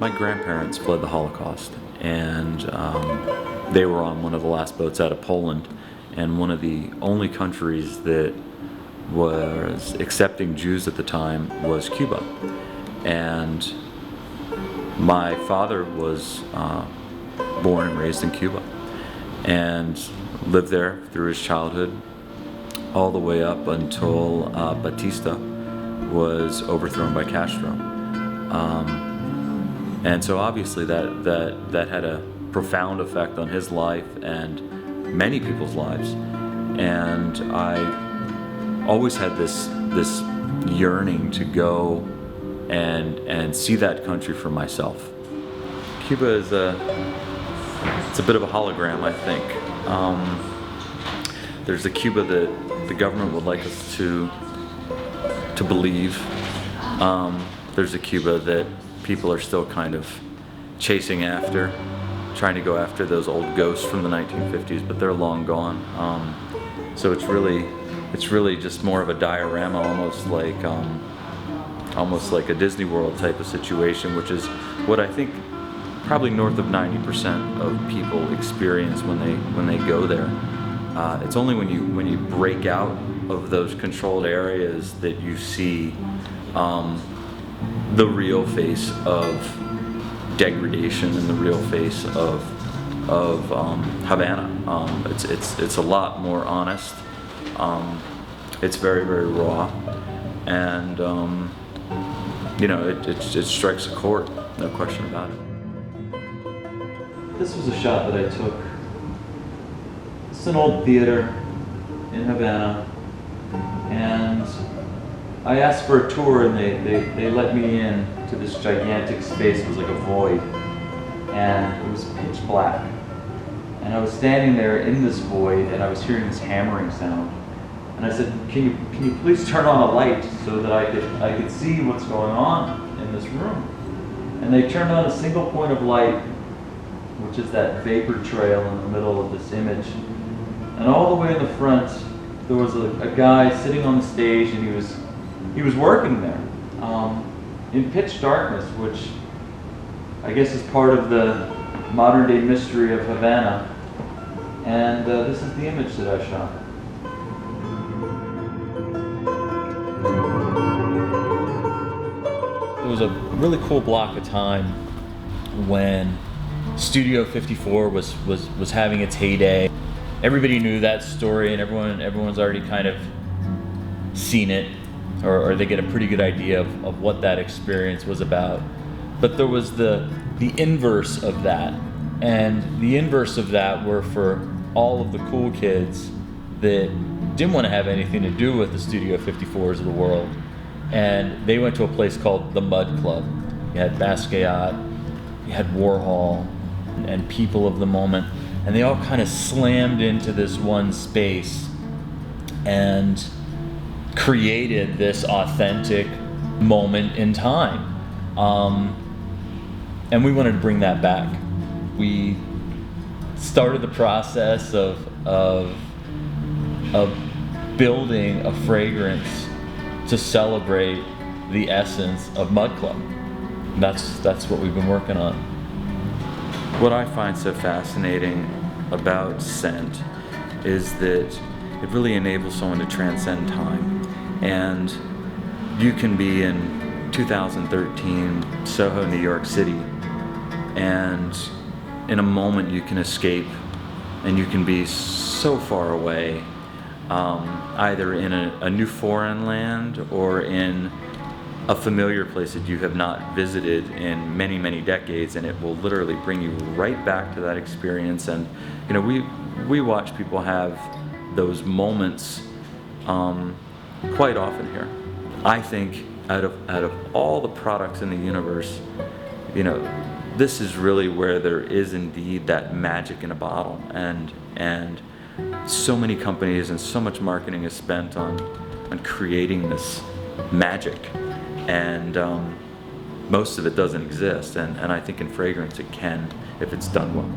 My grandparents fled the Holocaust, and they were on one of the last boats out of Poland, and one of the only countries that was accepting Jews at the time was Cuba. And my father was born and raised in Cuba and lived there through his childhood all the way up until Batista was overthrown by Castro. And so obviously that had a profound effect on his life and many people's lives. And I always had this yearning to go and see that country for myself. Cuba is it's a bit of a hologram, I think. There's a Cuba that the government would like us to believe. There's a Cuba that people are still kind of chasing after, trying to go after those old ghosts from the 1950s, but they're long gone. So it's really just more of a diorama, almost like a Disney World type of situation, which is what I think probably north of 90% of people experience when they go there. It's only when you break out of those controlled areas that you see the real face of degradation and the real face of Havana. It's a lot more honest. It's very, very raw, and it strikes a chord, no question about it. This was a shot that I took. It's an old theater in Havana, and I asked for a tour, and they let me in to this gigantic space. It was like a void, and it was pitch black. And I was standing there in this void, and I was hearing this hammering sound. And I said, "Can you please turn on a light so that I could see what's going on in this room?" And they turned on a single point of light, which is that vapor trail in the middle of this image. And all the way in the front, there was a guy sitting on the stage, and he was working there in pitch darkness, which I guess is part of the modern day mystery of Havana. And this is the image that I shot. It was a really cool block of time when Studio 54 was having its heyday. Everybody knew that story, and everyone's already kind of seen it, or they get a pretty good idea of what that experience was about. But there was the inverse of that, and the inverse of that were for all of the cool kids that didn't want to have anything to do with the Studio 54s of the world, and they went to a place called the Mud Club. You had Basquiat, you had Warhol, and people of the moment, and they all kind of slammed into this one space and created this authentic moment in time. And we wanted to bring that back. We started the process of building a fragrance to celebrate the essence of Mud Club. That's what we've been working on. What I find so fascinating about scent is that it really enables someone to transcend time. And you can be in 2013 Soho, New York City, and in a moment you can escape, and you can be so far away, either in a new foreign land or in a familiar place that you have not visited in many, many decades, and it will literally bring you right back to that experience. And we watch people have those moments quite often here. I think out of all the products in the universe, this is really where there is indeed that magic in a bottle, and so many companies and so much marketing is spent on creating this magic, and most of it doesn't exist, and I think in fragrance it can, if it's done well.